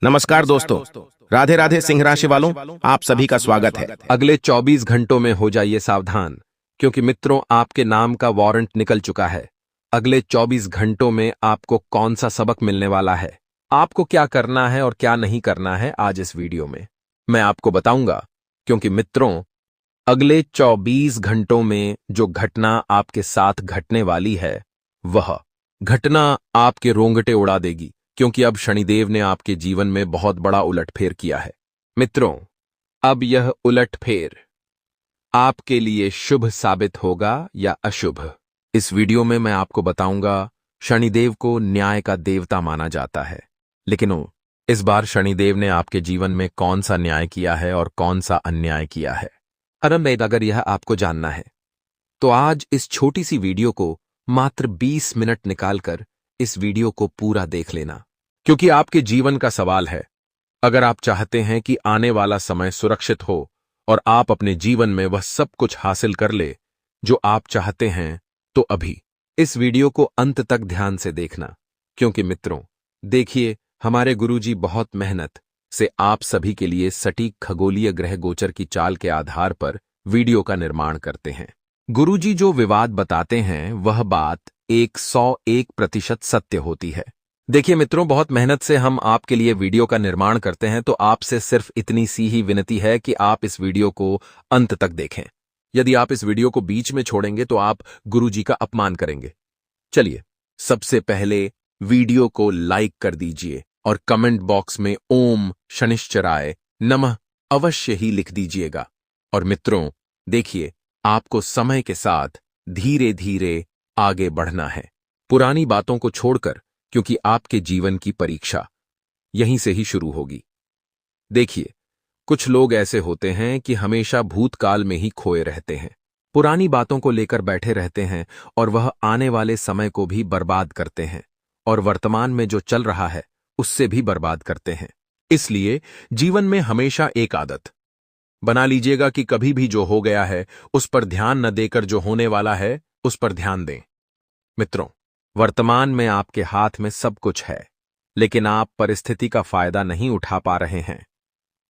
नमस्कार दोस्तों। राधे राधे सिंह राशि वालों, आप सभी का स्वागत है। अगले 24 घंटों में हो जाइए सावधान, क्योंकि मित्रों आपके नाम का वारंट निकल चुका है। अगले 24 घंटों में आपको कौन सा सबक मिलने वाला है, आपको क्या करना है और क्या नहीं करना है, आज इस वीडियो में मैं आपको बताऊंगा। क्योंकि मित्रों अगले 24 घंटों में जो घटना आपके साथ घटने वाली है, वह घटना आपके रोंगटे उड़ा देगी। क्योंकि अब शनिदेव ने आपके जीवन में बहुत बड़ा उलटफेर किया है। मित्रों, अब यह उलटफेर आपके लिए शुभ साबित होगा या अशुभ, इस वीडियो में मैं आपको बताऊंगा। शनिदेव को न्याय का देवता माना जाता है, लेकिन इस बार शनिदेव ने आपके जीवन में कौन सा न्याय किया है और कौन सा अन्याय किया है। अगर यह आपको जानना है तो आज इस छोटी सी वीडियो को मात्र 20 मिनट निकालकर इस वीडियो को पूरा देख लेना, क्योंकि आपके जीवन का सवाल है। अगर आप चाहते हैं कि आने वाला समय सुरक्षित हो और आप अपने जीवन में वह सब कुछ हासिल कर ले जो आप चाहते हैं, तो अभी इस वीडियो को अंत तक ध्यान से देखना। क्योंकि मित्रों देखिए, हमारे गुरुजी बहुत मेहनत से आप सभी के लिए सटीक खगोलीय ग्रह गोचर की चाल के आधार पर वीडियो का निर्माण करते हैं। गुरुजी जो विवाद बताते हैं वह बात 101% सत्य होती है। देखिए मित्रों, बहुत मेहनत से हम आपके लिए वीडियो का निर्माण करते हैं, तो आपसे सिर्फ इतनी सी ही विनती है कि आप इस वीडियो को अंत तक देखें। यदि आप इस वीडियो को बीच में छोड़ेंगे तो आप गुरुजी का अपमान करेंगे। चलिए, सबसे पहले वीडियो को लाइक कर दीजिए और कमेंट बॉक्स में ओम शनिश्चराय नमः अवश्य ही लिख दीजिएगा। और मित्रों देखिए, आपको समय के साथ धीरे धीरे आगे बढ़ना है, पुरानी बातों को छोड़कर, क्योंकि आपके जीवन की परीक्षा यहीं से ही शुरू होगी। देखिए, कुछ लोग ऐसे होते हैं कि हमेशा भूतकाल में ही खोए रहते हैं, पुरानी बातों को लेकर बैठे रहते हैं और वह आने वाले समय को भी बर्बाद करते हैं और वर्तमान में जो चल रहा है उससे भी बर्बाद करते हैं। इसलिए जीवन में हमेशा एक आदत बना लीजिएगा कि कभी भी जो हो गया है उस पर ध्यान न देकर जो होने वाला है उस पर ध्यान दें। मित्रों, वर्तमान में आपके हाथ में सब कुछ है, लेकिन आप परिस्थिति का फायदा नहीं उठा पा रहे हैं।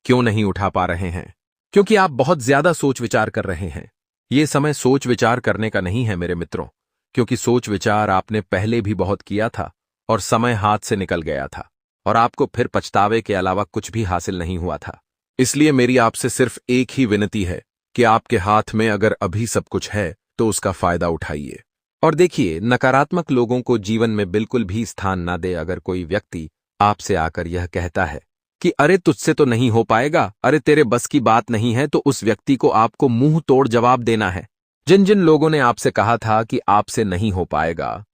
क्यों नहीं उठा पा रहे हैं? क्योंकि आप बहुत ज्यादा सोच विचार कर रहे हैं। यह समय सोच विचार करने का नहीं है मेरे मित्रों, क्योंकि सोच विचार आपने पहले भी बहुत किया था और समय हाथ से निकल गया था और आपको फिर पछतावे के अलावा कुछ भी हासिल नहीं हुआ था। इसलिए मेरी आपसे सिर्फ एक ही विनती है कि आपके हाथ में अगर अभी सब कुछ है तो उसका फायदा उठाइए। और देखिए, नकारात्मक लोगों को जीवन में बिल्कुल भी स्थान ना दे। अगर कोई व्यक्ति आपसे आकर यह कहता है कि अरे तुझसे तो नहीं हो पाएगा, अरे तेरे बस की बात नहीं है, तो उस व्यक्ति को आपको मुंह तोड़ जवाब देना है। जिन जिन लोगों ने आपसे कहा था कि आपसे नहीं हो पाएगा,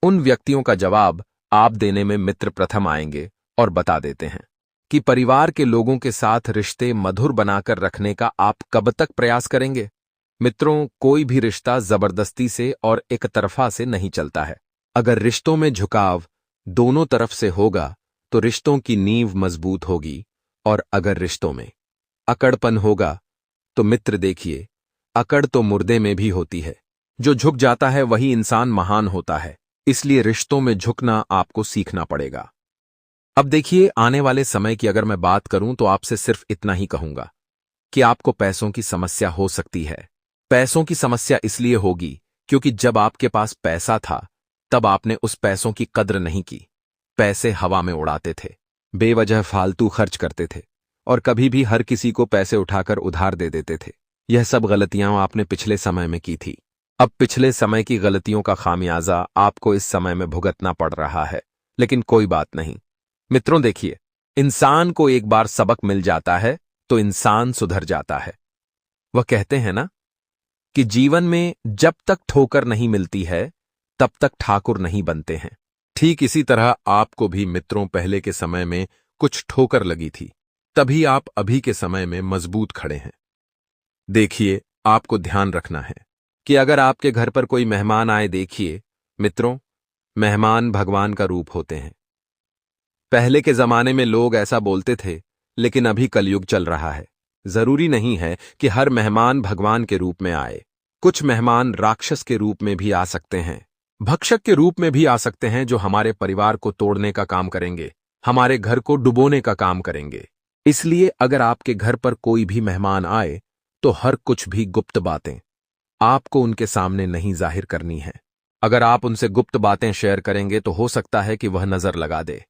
उन व्यक्तियों का जवाब आप देने में मित्र प्रथम आएंगे और बता देते हैं कि परिवार के लोगों के साथ रिश्ते मधुर बनाकर रखने का आप कब तक प्रयास करेंगे। मित्रों, कोई भी रिश्ता जबरदस्ती से और एक तरफा से नहीं चलता है। अगर रिश्तों में झुकाव दोनों तरफ से होगा तो रिश्तों की नींव मजबूत होगी, और अगर रिश्तों में अकड़पन होगा तो मित्र देखिए, अकड़ तो मुर्दे में भी होती है। जो झुक जाता है वही इंसान महान होता है। इसलिए रिश्तों में झुकना आपको सीखना पड़ेगा। अब देखिए, आने वाले समय की अगर मैं बात करूं तो आपसे सिर्फ इतना ही कहूंगा कि आपको पैसों की समस्या हो सकती है। पैसों की समस्या इसलिए होगी क्योंकि जब आपके पास पैसा था तब आपने उस पैसों की कद्र नहीं की। पैसे हवा में उड़ाते थे, बेवजह फालतू खर्च करते थे और कभी भी हर किसी को पैसे उठाकर उधार दे देते थे। यह सब गलतियां आपने पिछले समय में की थी। अब पिछले समय की गलतियों का खामियाजा आपको इस समय में भुगतना पड़ रहा है, लेकिन कोई बात नहीं। मित्रों देखिए, इंसान को एक बार सबक मिल जाता है तो इंसान सुधर जाता है। वह कहते हैं ना कि जीवन में जब तक ठोकर नहीं मिलती है तब तक ठाकुर नहीं बनते हैं। ठीक इसी तरह आपको भी मित्रों पहले के समय में कुछ ठोकर लगी थी, तभी आप अभी के समय में मजबूत खड़े हैं। देखिए, आपको ध्यान रखना है कि अगर आपके घर पर कोई मेहमान आए, देखिए मित्रों, मेहमान भगवान का रूप होते हैं। पहले के जमाने में लोग ऐसा बोलते थे, लेकिन अभी कलयुग चल रहा है। जरूरी नहीं है कि हर मेहमान भगवान के रूप में आए। कुछ मेहमान राक्षस के रूप में भी आ सकते हैं, भक्षक के रूप में भी आ सकते हैं, जो हमारे परिवार को तोड़ने का काम करेंगे। हमारे घर को डुबोने का काम करेंगे। इसलिए अगर आपके घर पर कोई भी मेहमान आए तो हर कुछ भी गुप्त बातें आपको उनके सामने नहीं जाहिर करनी है। अगर आप उनसे गुप्त बातें शेयर करेंगे तो हो सकता है कि वह नजर लगा दे।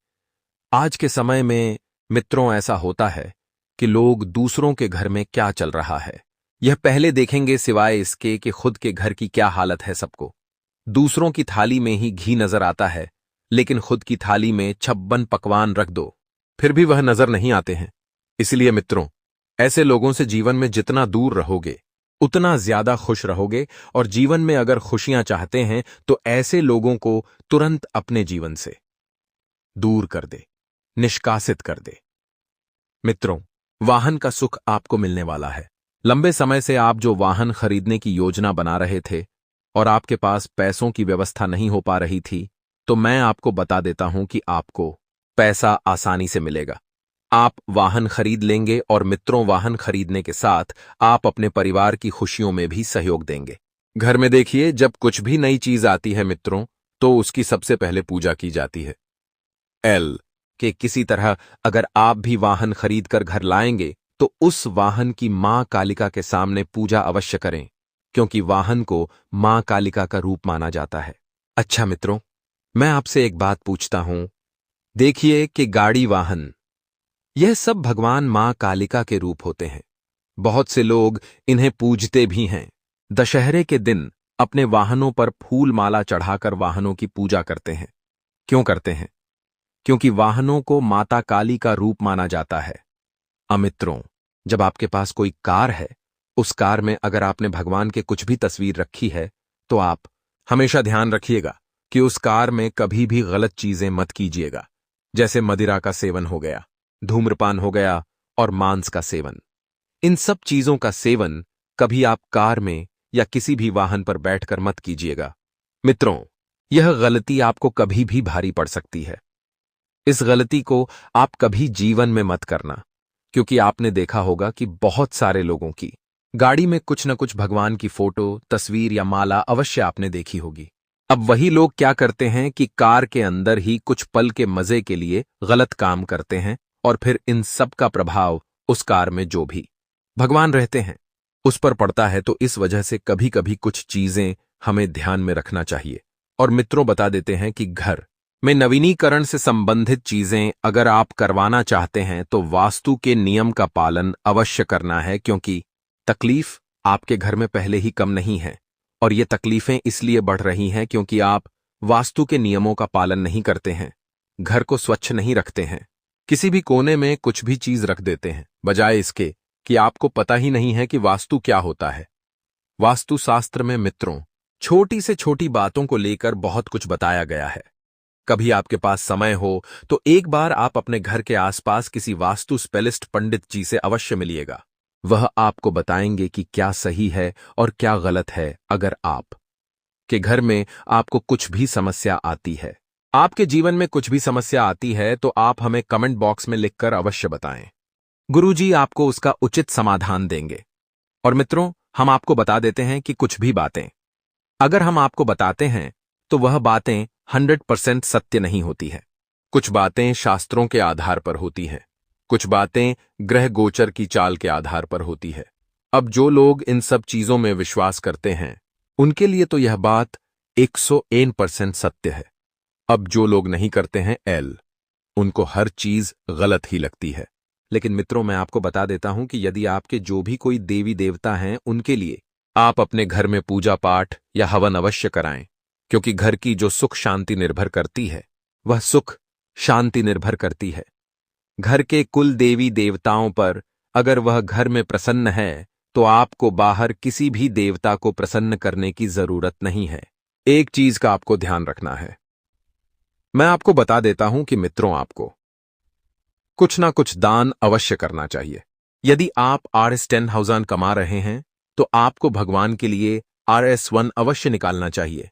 आज के समय में मित्रों ऐसा होता है कि लोग दूसरों के घर में क्या चल रहा है यह पहले देखेंगे, सिवाय इसके कि खुद के घर की क्या हालत है। सबको दूसरों की थाली में ही घी नजर आता है, लेकिन खुद की थाली में 56 पकवान रख दो फिर भी वह नजर नहीं आते हैं। इसलिए मित्रों, ऐसे लोगों से जीवन में जितना दूर रहोगे उतना ज्यादा खुश रहोगे, और जीवन में अगर खुशियां चाहते हैं तो ऐसे लोगों को तुरंत अपने जीवन से दूर कर दे, निष्कासित कर दे। मित्रों, वाहन का सुख आपको मिलने वाला है। लंबे समय से आप जो वाहन खरीदने की योजना बना रहे थे और आपके पास पैसों की व्यवस्था नहीं हो पा रही थी, तो मैं आपको बता देता हूं कि आपको पैसा आसानी से मिलेगा। आप वाहन खरीद लेंगे और मित्रों, वाहन खरीदने के साथ आप अपने परिवार की खुशियों में भी सहयोग देंगे। घर में देखिए, जब कुछ भी नई चीज आती है मित्रों, तो उसकी सबसे पहले पूजा की जाती है। एल के किसी तरह अगर आप भी वाहन खरीद कर घर लाएंगे तो उस वाहन की मां कालिका के सामने पूजा अवश्य करें, क्योंकि वाहन को मां कालिका का रूप माना जाता है। अच्छा मित्रों, मैं आपसे एक बात पूछता हूं। देखिए कि गाड़ी, वाहन, यह सब भगवान मां कालिका के रूप होते हैं। बहुत से लोग इन्हें पूजते भी हैं। दशहरे के दिन अपने वाहनों पर फूल माला चढ़ाकर वाहनों की पूजा करते हैं। क्यों करते हैं? क्योंकि वाहनों को माता काली का रूप माना जाता है। मित्रों, जब आपके पास कोई कार है, उस कार में अगर आपने भगवान के कुछ भी तस्वीर रखी है, तो आप हमेशा ध्यान रखिएगा कि उस कार में कभी भी गलत चीजें मत कीजिएगा, जैसे मदिरा का सेवन हो गया, धूम्रपान हो गया और मांस का सेवन। इन सब चीजों का सेवन कभी आप कार में या किसी भी वाहन पर बैठकर मत कीजिएगा। मित्रों, यह गलती आपको कभी भी भारी पड़ सकती है। इस गलती को आप कभी जीवन में मत करना, क्योंकि आपने देखा होगा कि बहुत सारे लोगों की गाड़ी में कुछ न कुछ भगवान की फोटो, तस्वीर या माला अवश्य आपने देखी होगी। अब वही लोग क्या करते हैं कि कार के अंदर ही कुछ पल के मजे के लिए गलत काम करते हैं, और फिर इन सब का प्रभाव उस कार में जो भी भगवान रहते हैं उस पर पड़ता है। तो इस वजह से कभी कभी कुछ चीजें हमें ध्यान में रखना चाहिए। और मित्रों, बता देते हैं कि घर में नवीनीकरण से संबंधित चीजें अगर आप करवाना चाहते हैं तो वास्तु के नियम का पालन अवश्य करना है, क्योंकि तकलीफ आपके घर में पहले ही कम नहीं है, और ये तकलीफें इसलिए बढ़ रही हैं क्योंकि आप वास्तु के नियमों का पालन नहीं करते हैं, घर को स्वच्छ नहीं रखते हैं, किसी भी कोने में कुछ भी चीज रख देते हैं, बजाय इसके कि आपको पता ही नहीं है कि वास्तु क्या होता है। वास्तु शास्त्र में मित्रों, छोटी से छोटी बातों को लेकर बहुत कुछ बताया गया है। कभी आपके पास समय हो तो एक बार आप अपने घर के आसपास किसी वास्तु स्पेलिस्ट पंडित जी से अवश्य मिलिएगा। वह आपको बताएंगे कि क्या सही है और क्या गलत है। अगर आप के घर में आपको कुछ भी समस्या आती है, आपके जीवन में कुछ भी समस्या आती है, तो आप हमें कमेंट बॉक्स में लिखकर अवश्य बताएं। गुरुजी आपको उसका उचित समाधान देंगे। और मित्रों, हम आपको बता देते हैं कि कुछ भी बातें अगर हम आपको बताते हैं तो वह बातें 100% सत्य नहीं होती है। कुछ बातें शास्त्रों के आधार पर होती हैं, कुछ बातें ग्रह गोचर की चाल के आधार पर होती है। अब जो लोग इन सब चीजों में विश्वास करते हैं उनके लिए तो यह बात 101% सत्य है। अब जो लोग नहीं करते हैं उनको हर चीज गलत ही लगती है। लेकिन मित्रों, मैं आपको बता देता हूं कि यदि आपके जो भी कोई देवी देवता हैं उनके लिए आप अपने घर में पूजा पाठ या हवन अवश्य कराएं, क्योंकि घर की जो सुख शांति निर्भर करती है वह सुख शांति निर्भर करती है घर के कुल देवी देवताओं पर। अगर वह घर में प्रसन्न है तो आपको बाहर किसी भी देवता को प्रसन्न करने की जरूरत नहीं है। एक चीज का आपको ध्यान रखना है। मैं आपको बता देता हूं कि मित्रों, आपको कुछ ना कुछ दान अवश्य करना चाहिए। यदि आप Rs10,000 कमा रहे हैं तो आपको भगवान के लिए Rs1 अवश्य निकालना चाहिए।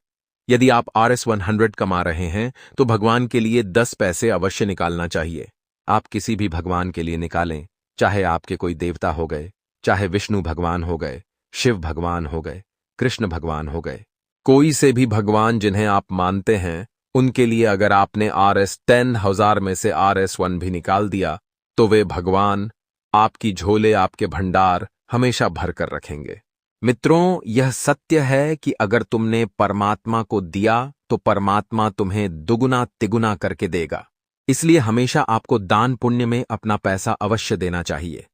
यदि आप Rs100 कमा रहे हैं तो भगवान के लिए 10 पैसे अवश्य निकालना चाहिए। आप किसी भी भगवान के लिए निकालें, चाहे आपके कोई देवता हो गए, चाहे विष्णु भगवान हो गए, शिव भगवान हो गए, कृष्ण भगवान हो गए, कोई से भी भगवान जिन्हें आप मानते हैं उनके लिए अगर आपने RS10,000 में से RS1 भी निकाल दिया तो वे भगवान आपकी झोले, आपके भंडार हमेशा भर कर रखेंगे। मित्रों, यह सत्य है कि अगर तुमने परमात्मा को दिया तो परमात्मा तुम्हें दुगुना तिगुना करके देगा। इसलिए हमेशा आपको दान पुण्य में अपना पैसा अवश्य देना चाहिए।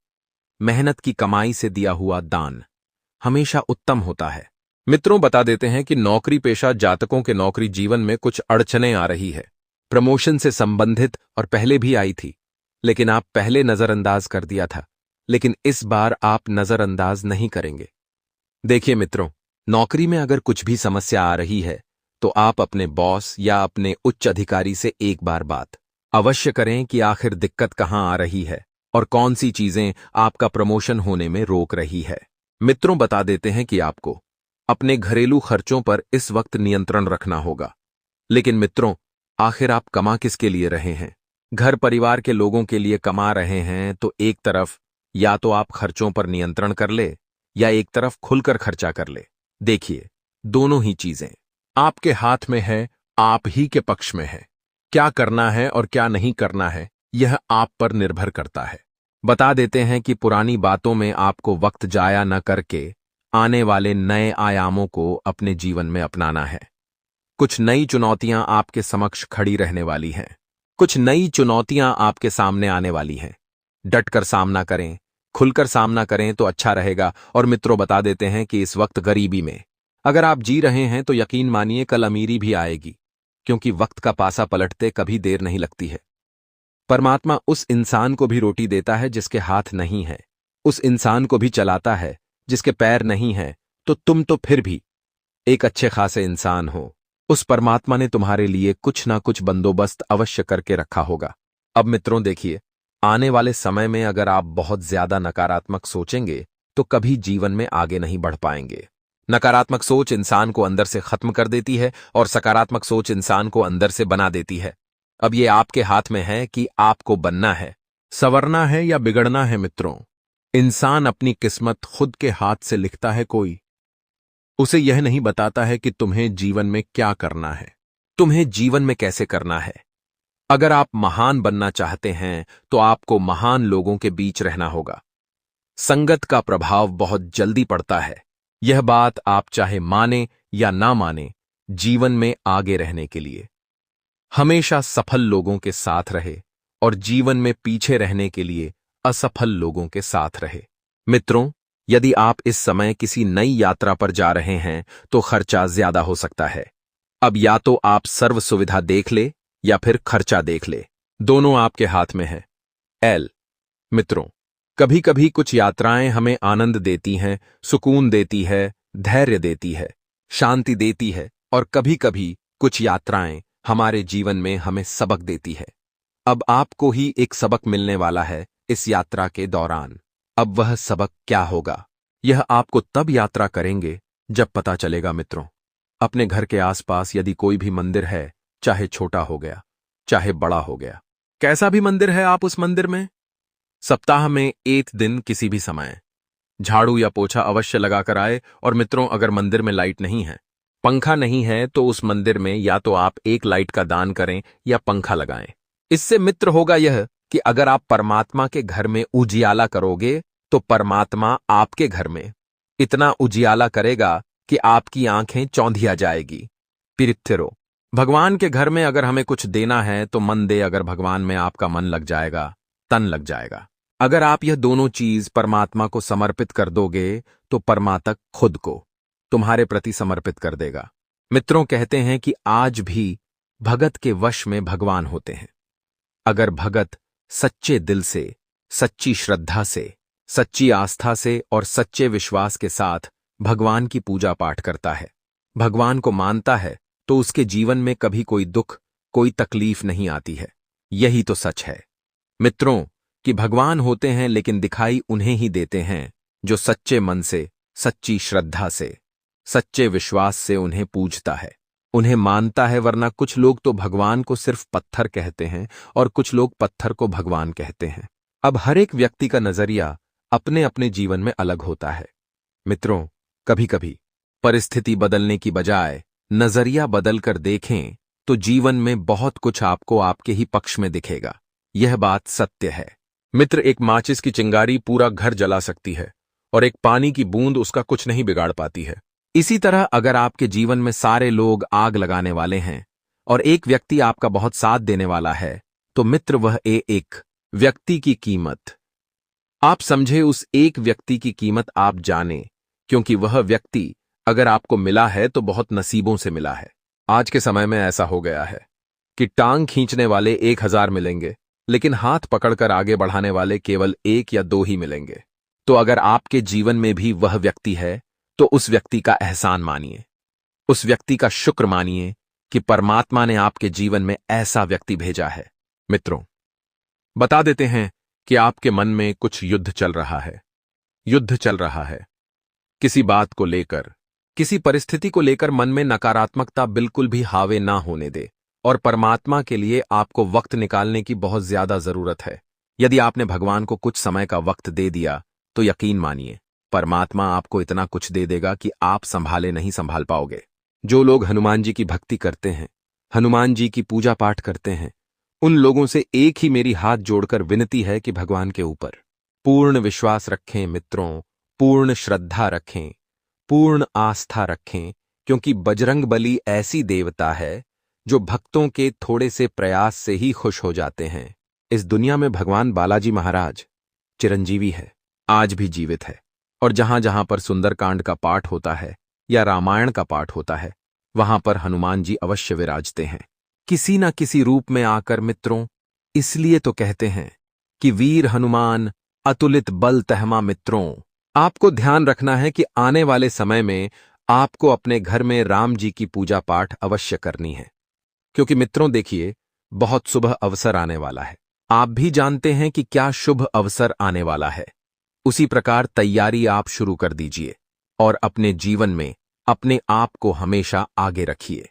मेहनत की कमाई से दिया हुआ दान हमेशा उत्तम होता है। मित्रों, बता देते हैं कि नौकरी पेशा जातकों के नौकरी जीवन में कुछ अड़चनें आ रही है। प्रमोशन से संबंधित और पहले भी आई थी, लेकिन आप पहले नजरअंदाज कर दिया था, लेकिन इस बार आप नजरअंदाज नहीं करेंगे। देखिए मित्रों, नौकरी में अगर कुछ भी समस्या आ रही है तो आप अपने बॉस या अपने उच्च अधिकारी से एक बार बात अवश्य करें कि आखिर दिक्कत कहां आ रही है और कौन सी चीजें आपका प्रमोशन होने में रोक रही है। मित्रों, बता देते हैं कि आपको अपने घरेलू खर्चों पर इस वक्त नियंत्रण रखना होगा। लेकिन मित्रों, आखिर आप कमा किसके लिए रहे हैं? घर परिवार के लोगों के लिए कमा रहे हैं तो एक तरफ या तो आप खर्चों पर नियंत्रण कर ले या एक तरफ खुलकर खर्चा कर ले। देखिए, दोनों ही चीजें आपके हाथ में है, आप ही के पक्ष में है। क्या करना है और क्या नहीं करना है, यह आप पर निर्भर करता है। बता देते हैं कि पुरानी बातों में आपको वक्त जाया न करके आने वाले नए आयामों को अपने जीवन में अपनाना है। कुछ नई चुनौतियां आपके समक्ष खड़ी रहने वाली हैं। कुछ नई चुनौतियां आपके सामने आने वाली हैं। डटकर सामना करें, खुलकर सामना करें तो अच्छा रहेगा। और मित्रों, बता देते हैं कि इस वक्त गरीबी में अगर आप जी रहे हैं तो यकीन मानिए कल अमीरी भी आएगी, क्योंकि वक्त का पासा पलटते कभी देर नहीं लगती है। परमात्मा उस इंसान को भी रोटी देता है जिसके हाथ नहीं है, उस इंसान को भी चलाता है जिसके पैर नहीं है। तो तुम तो फिर भी एक अच्छे खासे इंसान हो। उस परमात्मा ने तुम्हारे लिए कुछ ना कुछ बंदोबस्त अवश्य करके रखा होगा। अब मित्रों देखिए, आने वाले समय में अगर आप बहुत ज्यादा नकारात्मक सोचेंगे तो कभी जीवन में आगे नहीं बढ़ पाएंगे। नकारात्मक सोच इंसान को अंदर से खत्म कर देती है और सकारात्मक सोच इंसान को अंदर से बना देती है। अब ये आपके हाथ में है कि आपको बनना है, संवरना है या बिगड़ना है। मित्रों, इंसान अपनी किस्मत खुद के हाथ से लिखता है। कोई उसे यह नहीं बताता है कि तुम्हें जीवन में क्या करना है, तुम्हें जीवन में कैसे करना है। अगर आप महान बनना चाहते हैं तो आपको महान लोगों के बीच रहना होगा। संगत का प्रभाव बहुत जल्दी पड़ता है। यह बात आप चाहे माने या ना माने, जीवन में आगे रहने के लिए हमेशा सफल लोगों के साथ रहे और जीवन में पीछे रहने के लिए असफल लोगों के साथ रहे। मित्रों, यदि आप इस समय किसी नई यात्रा पर जा रहे हैं तो खर्चा ज्यादा हो सकता है। अब या तो आप सर्व सुविधा देख ले या फिर खर्चा देख ले, दोनों आपके हाथ में है। मित्रों, कभी कभी कुछ यात्राएं हमें आनंद देती हैं, सुकून देती है, धैर्य देती है, शांति देती है, और कभी कभी कुछ यात्राएं हमारे जीवन में हमें सबक देती है। अब आपको ही एक सबक मिलने वाला है इस यात्रा के दौरान। अब वह सबक क्या होगा, यह आपको तब यात्रा करेंगे जब पता चलेगा। मित्रों, अपने घर के आसपास यदि कोई भी मंदिर है, चाहे छोटा हो गया चाहे बड़ा हो गया, कैसा भी मंदिर है, आप उस मंदिर में सप्ताह में एक दिन किसी भी समय झाड़ू या पोछा अवश्य लगाकर आए। और मित्रों, अगर मंदिर में लाइट नहीं है, पंखा नहीं है, तो उस मंदिर में या तो आप एक लाइट का दान करें या पंखा लगाएं। इससे मित्र होगा यह कि अगर आप परमात्मा के घर में उजियाला करोगे तो परमात्मा आपके घर में इतना उजियाला करेगा कि आपकी आंखें चौंधिया जाएगी। पिरित्थिरो, भगवान के घर में अगर हमें कुछ देना है तो मन दे, अगर भगवान में आपका मन लग जाएगा, तन लग जाएगा। अगर आप यह दोनों चीज परमात्मा को समर्पित कर दोगे तो परमात्मा खुद को तुम्हारे प्रति समर्पित कर देगा। मित्रों, कहते हैं कि आज भी भगत के वश में भगवान होते हैं। अगर भगत सच्चे दिल से, सच्ची श्रद्धा से, सच्ची आस्था से और सच्चे विश्वास के साथ भगवान की पूजा पाठ करता है, भगवान को मानता है, तो उसके जीवन में कभी कोई दुख, कोई तकलीफ नहीं आती है। यही तो सच है मित्रों, कि भगवान होते हैं लेकिन दिखाई उन्हें ही देते हैं जो सच्चे मन से, सच्ची श्रद्धा से, सच्चे विश्वास से उन्हें पूजता है, उन्हें मानता है। वरना कुछ लोग तो भगवान को सिर्फ पत्थर कहते हैं और कुछ लोग पत्थर को भगवान कहते हैं। अब हर एक व्यक्ति का नजरिया अपने अपने जीवन में अलग होता है। मित्रों, कभी कभी परिस्थिति बदलने की बजाय नजरिया बदलकर देखें तो जीवन में बहुत कुछ आपको आपके ही पक्ष में दिखेगा। यह बात सत्य है। मित्र, एक माचिस की चिंगारी पूरा घर जला सकती है और एक पानी की बूंद उसका कुछ नहीं बिगाड़ पाती है। इसी तरह अगर आपके जीवन में सारे लोग आग लगाने वाले हैं और एक व्यक्ति आपका बहुत साथ देने वाला है, तो मित्र वह एक व्यक्ति की कीमत आप समझे, उस एक व्यक्ति की कीमत आप जाने, क्योंकि वह व्यक्ति अगर आपको मिला है तो बहुत नसीबों से मिला है। आज के समय में ऐसा हो गया है कि टांग खींचने वाले 1000 मिलेंगे, लेकिन हाथ पकड़कर आगे बढ़ाने वाले केवल 1 या 2 ही मिलेंगे। तो अगर आपके जीवन में भी वह व्यक्ति है तो उस व्यक्ति का एहसान मानिए, उस व्यक्ति का शुक्र मानिए कि परमात्मा ने आपके जीवन में ऐसा व्यक्ति भेजा है। मित्रों, बता देते हैं कि आपके मन में कुछ युद्ध चल रहा है। युद्ध चल रहा है किसी बात को लेकर, किसी परिस्थिति को लेकर। मन में नकारात्मकता बिल्कुल भी हावे ना होने दे और परमात्मा के लिए आपको वक्त निकालने की बहुत ज्यादा जरूरत है। यदि आपने भगवान को कुछ समय का वक्त दे दिया तो यकीन मानिए परमात्मा आपको इतना कुछ दे देगा कि आप संभाले नहीं संभाल पाओगे। जो लोग हनुमान जी की भक्ति करते हैं, हनुमान जी की पूजा पाठ करते हैं, उन लोगों से एक ही मेरी हाथ जोड़कर विनती है कि भगवान के ऊपर पूर्ण विश्वास रखें मित्रों, पूर्ण श्रद्धा रखें, पूर्ण आस्था रखें, क्योंकि बजरंग बली ऐसी देवता है जो भक्तों के थोड़े से प्रयास से ही खुश हो जाते हैं। इस दुनिया में भगवान बालाजी महाराज चिरंजीवी है, आज भी जीवित है, और जहां जहां पर सुंदरकांड का पाठ होता है या रामायण का पाठ होता है, वहां पर हनुमान जी अवश्य विराजते हैं, किसी न किसी रूप में आकर। मित्रों, इसलिए तो कहते हैं कि वीर हनुमान अतुलित बल तहमा। मित्रों, आपको ध्यान रखना है कि आने वाले समय में आपको अपने घर में राम जी की पूजा पाठ अवश्य करनी है, क्योंकि मित्रों देखिए, बहुत शुभ अवसर आने वाला है। आप भी जानते हैं कि क्या शुभ अवसर आने वाला है। उसी प्रकार तैयारी आप शुरू कर दीजिए और अपने जीवन में अपने आप को हमेशा आगे रखिए।